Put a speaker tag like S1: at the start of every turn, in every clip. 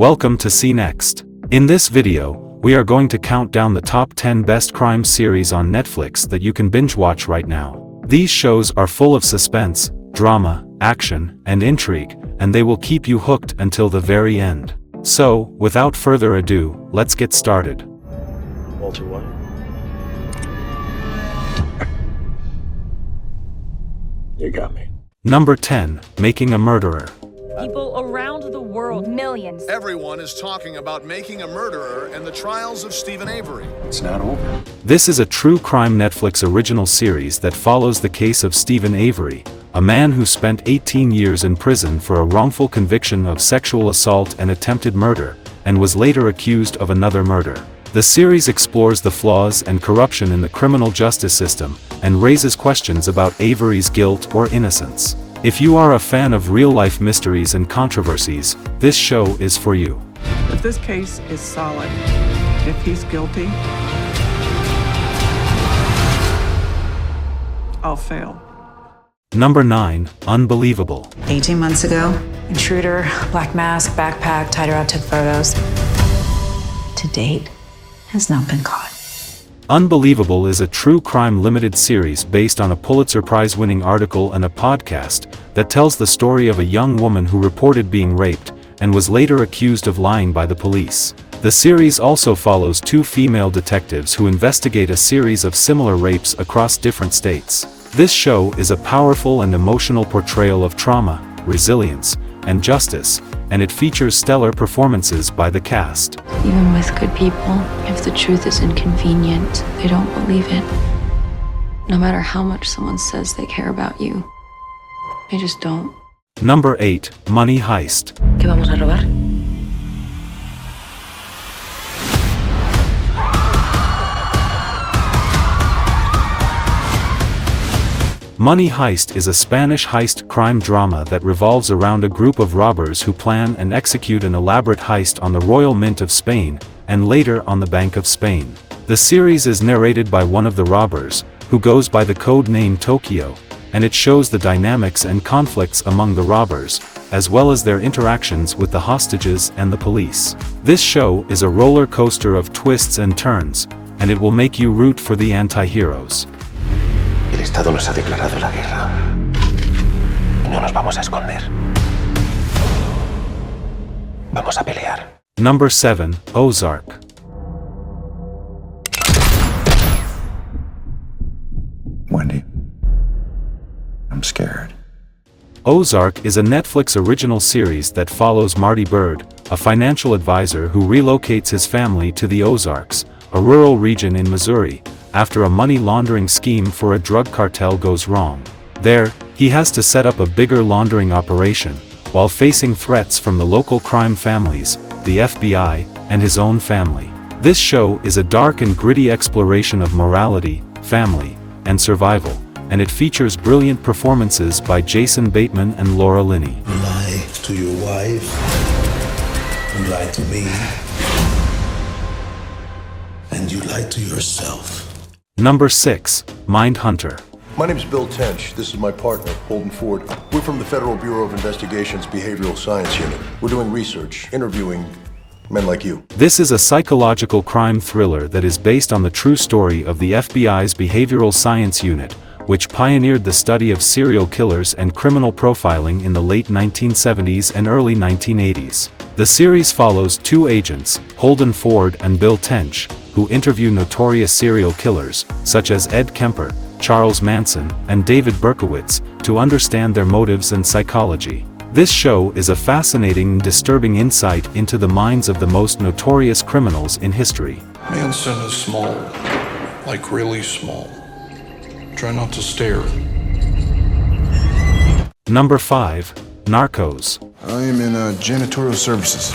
S1: Welcome to Cnext. In this video, we are going to count down the top 10 best crime series on Netflix that you can binge watch right now. These shows are full of suspense, drama, action, and intrigue, and they will keep you hooked until the very end. So, without further ado, let's get started.
S2: Walter White. You got me.
S1: Number 10, Making a Murderer.
S3: People around the world, millions.
S4: Everyone is talking about Making a Murderer and the trials of Stephen Avery.
S2: It's not over.
S1: This is a true crime Netflix original series that follows the case of Stephen Avery, a man who spent 18 years in prison for a wrongful conviction of sexual assault and attempted murder, and was later accused of another murder. The series explores the flaws and corruption in the criminal justice system, and raises questions about Avery's guilt or innocence. If you are a fan of real-life mysteries and controversies, this show is for you.
S5: But this case is solid. If he's guilty, I'll fail.
S1: Number 9, Unbelievable.
S6: 18 months ago,
S3: Intruder, black mask, backpack, tied her out, took photos.
S6: to date, has not been caught.
S1: Unbelievable is a true crime limited series based on a Pulitzer Prize-winning article and a podcast that tells the story of a young woman who reported being raped, and was later accused of lying by the police. The series also follows two female detectives who investigate a series of similar rapes across different states. This show is a powerful and emotional portrayal of trauma, resilience, and justice, and it features stellar performances by the cast.
S7: Even with good people, if the truth is inconvenient, they don't believe it. No matter how much someone says they care about you, they just don't.
S1: Number 8, Money Heist.
S3: ¿Qué vamos a robar?
S1: Money Heist is a Spanish heist crime drama that revolves around a group of robbers who plan and execute an elaborate heist on the Royal Mint of Spain, and later on the Bank of Spain. The series is narrated by one of the robbers, who goes by the code name Tokyo, and it shows the dynamics and conflicts among the robbers, as well as their interactions with the hostages and the police. This show is a roller coaster of twists and turns, and it will make you root for the anti-heroes.
S2: El Estado nos ha declarado la guerra. Y no nos vamos a esconder. Vamos a pelear.
S1: Number 7, Ozark.
S8: Wendy, I'm scared.
S1: Ozark is a Netflix original series that follows Marty Bird, a financial advisor who relocates his family to the Ozarks, a rural region in Missouri, after a money laundering scheme for a drug cartel goes wrong. There, he has to set up a bigger laundering operation, while facing threats from the local crime families, the FBI, and his own family. This show is a dark and gritty exploration of morality, family, and survival, and it features brilliant performances by Jason Bateman and Laura Linney.
S9: You lie to your wife, you lie to me, and you lie to yourself.
S1: Number 6, Mindhunter.
S10: My name is Bill Tench. This is my partner, Holden Ford. We're from the Federal Bureau of Investigation's Behavioral Science Unit. We're doing research, interviewing men like you.
S1: This is a psychological crime thriller that is based on the true story of the FBI's Behavioral Science Unit, which pioneered the study of serial killers and criminal profiling in the late 1970s and early 1980s. The series follows two agents, Holden Ford and Bill Tench, who interview notorious serial killers, such as Ed Kemper, Charles Manson, and David Berkowitz, to understand their motives and psychology. This show is a fascinating and disturbing insight into the minds of the most notorious criminals in history.
S11: Manson is small, like really small. Try not to stare.
S1: Number 5, Narcos.
S8: I am in janitorial services.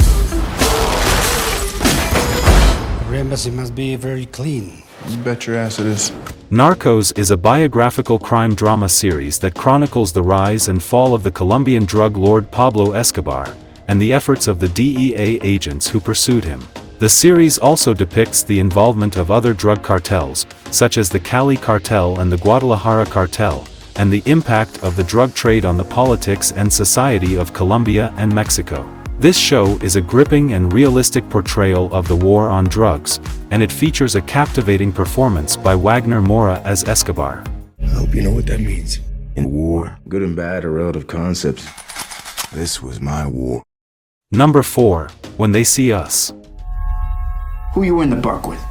S12: Our embassy must be very clean.
S8: You bet your ass it is.
S1: Narcos is a biographical crime drama series that chronicles the rise and fall of the Colombian drug lord Pablo Escobar, and the efforts of the DEA agents who pursued him. The series also depicts the involvement of other drug cartels, such as the Cali cartel and the Guadalajara cartel, and the impact of the drug trade on the politics and society of Colombia and Mexico. This show is a gripping and realistic portrayal of the war on drugs, and it features a captivating performance by Wagner Moura as Escobar.
S9: I hope you know what that means.
S8: In war, good and bad are relative concepts. This was my war.
S1: Number 4. When They See Us.
S13: Who you were in the park with?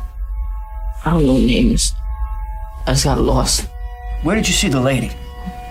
S14: I don't know names. I just got lost.
S13: Where did you see the lady?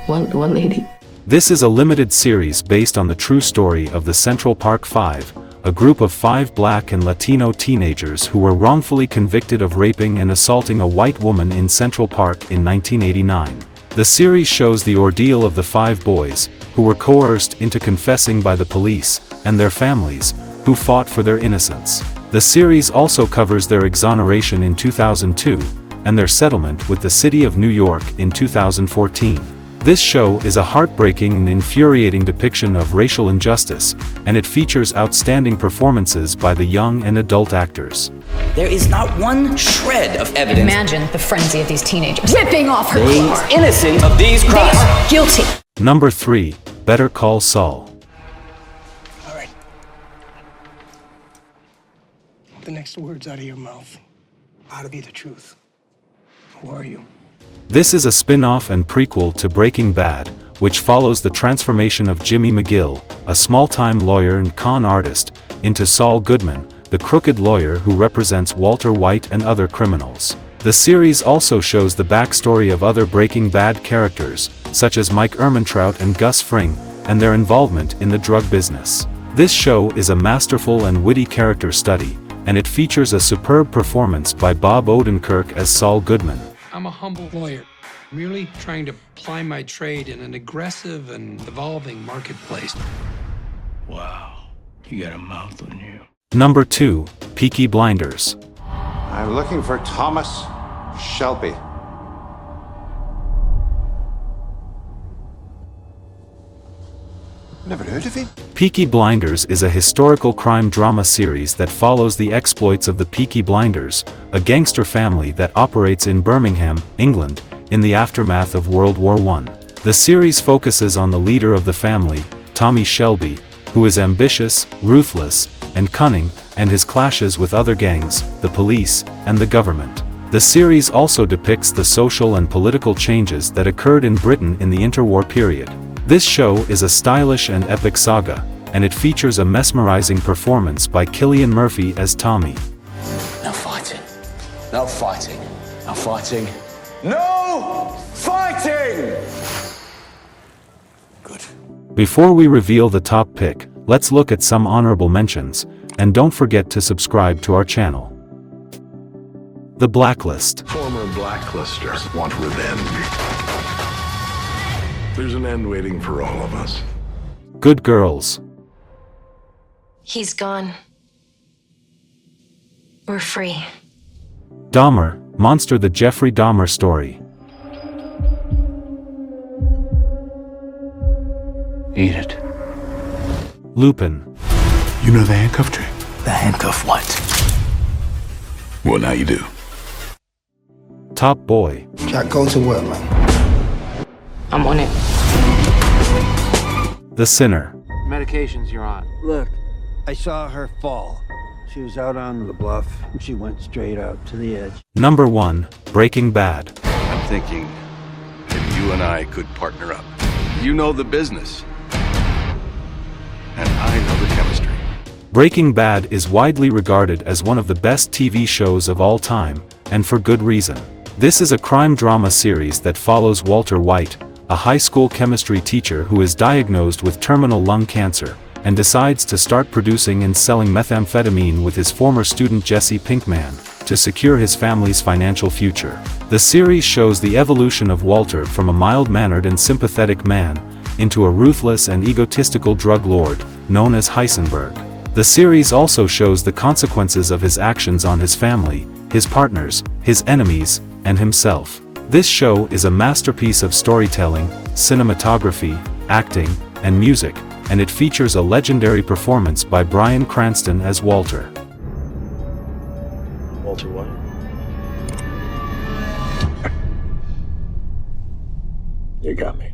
S14: One lady.
S1: This is a limited series based on the true story of the Central Park Five, a group of 5 black and Latino teenagers who were wrongfully convicted of raping and assaulting a white woman in Central Park in 1989. The series shows the ordeal of the 5 boys, who were coerced into confessing by the police, and their families, who fought for their innocence. The series also covers their exoneration in 2002, and their settlement with the city of New York in 2014. This show is a heartbreaking and infuriating depiction of racial injustice, and it features outstanding performances by the young and adult actors.
S15: There is not one shred of evidence.
S16: Imagine the frenzy of these teenagers ripping off her
S15: clothes. They are innocent of these crimes.
S16: They are guilty.
S1: Number 3. Better Call Saul.
S13: All right. The next words out of your mouth ought to be the truth. Who are you?
S1: This is a spin-off and prequel to Breaking Bad, which follows the transformation of Jimmy McGill, a small-time lawyer and con artist, into Saul Goodman, the crooked lawyer who represents Walter White and other criminals. The series also shows the backstory of other Breaking Bad characters, such as Mike Ehrmantraut and Gus Fring, and their involvement in the drug business. This show is a masterful and witty character study, and it features a superb performance by Bob Odenkirk as Saul Goodman.
S12: I'm a humble lawyer, merely trying to ply my trade in an aggressive and evolving marketplace.
S9: Wow, you got a mouth on you.
S1: Number 2. Peaky Blinders.
S17: I'm looking for Thomas Shelby. Never heard of him?
S1: Peaky Blinders is a historical crime drama series that follows the exploits of the Peaky Blinders, a gangster family that operates in Birmingham, England, in the aftermath of World War I. The series focuses on the leader of the family, Tommy Shelby, who is ambitious, ruthless, and cunning, and his clashes with other gangs, the police, and the government. The series also depicts the social and political changes that occurred in Britain in the interwar period. This show is a stylish and epic saga, and it features a mesmerizing performance by Cillian Murphy as Tommy.
S15: No fighting. No fighting. No fighting. No fighting! Good.
S1: Before we reveal the top pick, let's look at some honorable mentions, and don't forget to subscribe to our channel. The Blacklist.
S10: Former blacklisters want revenge. There's an end waiting for all of us.
S1: Good Girls.
S16: He's gone. We're free.
S1: Dahmer, Monster, the Jeffrey Dahmer story.
S9: Eat it.
S1: Lupin.
S8: You know the handcuff trick?
S15: The handcuff what?
S8: Well, now you do.
S1: Top Boy.
S13: Jack, go to work, man.
S14: I'm on it.
S1: The Sinner.
S18: Medications you're on.
S19: Look, I saw her fall. She was out on the bluff, and she went straight out to the edge.
S1: Number 1. Breaking Bad.
S20: I'm thinking if you and I could partner up. You know the business, and I know the chemistry.
S1: Breaking Bad is widely regarded as one of the best TV shows of all time, and for good reason. This is a crime drama series that follows Walter White, a high school chemistry teacher who is diagnosed with terminal lung cancer, and decides to start producing and selling methamphetamine with his former student Jesse Pinkman, to secure his family's financial future. The series shows the evolution of Walter from a mild-mannered and sympathetic man, into a ruthless and egotistical drug lord, known as Heisenberg. The series also shows the consequences of his actions on his family, his partners, his enemies, and himself. This show is a masterpiece of storytelling, cinematography, acting, and music, and it features a legendary performance by Bryan Cranston as Walter.
S9: Walter White. You got me.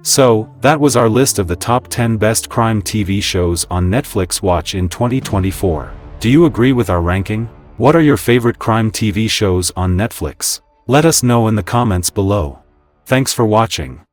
S1: So, that was our list of the top 10 best crime TV shows on Netflix Watch in 2024. Do you agree with our ranking? What are your favorite crime TV shows on Netflix? Let us know in the comments below. Thanks for watching.